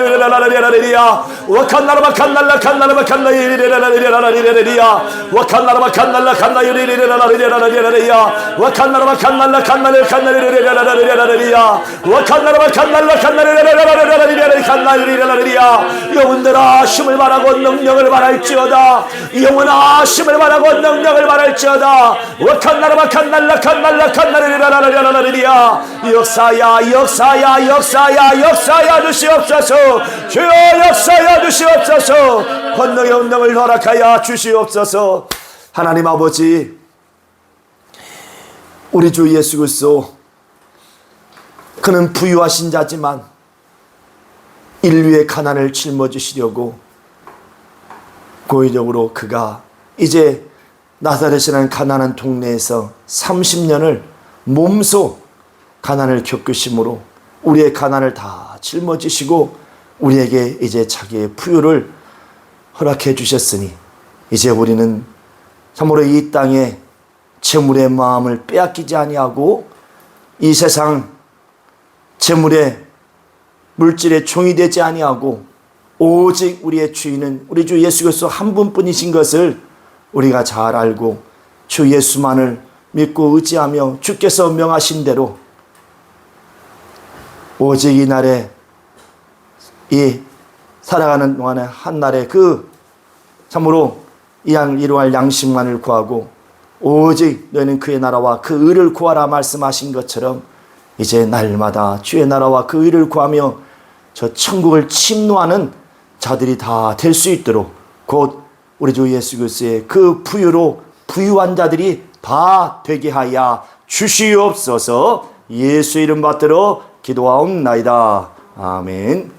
와칸나라바 칸날리리라리야 와칸나라바 칸날리리라리야 와칸나라바 칸날리리라리야. 영혼들아 힘을 바라고 능력을 바랄지어다. 영원아 힘을 바라고 능력을 바랄지어다. 와칸나라바 칸날리리라리야. 역사야 주시옵소서. 주여 역사야 주시옵소서. 권능의 운명을 허락하여 주시옵소서. 하나님 아버지, 우리 주 예수 그리스도, 그는 부유하신 자지만 인류의 가난을 짊어지시려고 고의적으로 그가 이제 나사렛이라는 가난한 동네에서 30년을 몸소 가난을 겪으심으로 우리의 가난을 다 짊어지시고 우리에게 이제 자기의 부유를 허락해 주셨으니, 이제 우리는 참으로 이 땅에 재물의 마음을 빼앗기지 아니하고 이 세상 재물의 물질의 종이 되지 아니하고, 오직 우리의 주인은 우리 주 예수 그리스도 한 분뿐이신 것을 우리가 잘 알고 주 예수만을 믿고 의지하며 주께서 명하신 대로 오직 이 날에, 이 살아가는 동안에 한날에 그 참으로 이루할 양식만을 구하고, 오직 너희는 그의 나라와 그 의를 구하라 말씀하신 것처럼, 이제 날마다 주의 나라와 그 의를 구하며 저 천국을 침노하는 자들이 다 될 수 있도록, 곧 우리 주 예수 그리스도의 그 부유로 부유한 자들이 다 되게 하여 주시옵소서. 예수 이름 받들어 기도하옵나이다. 아멘.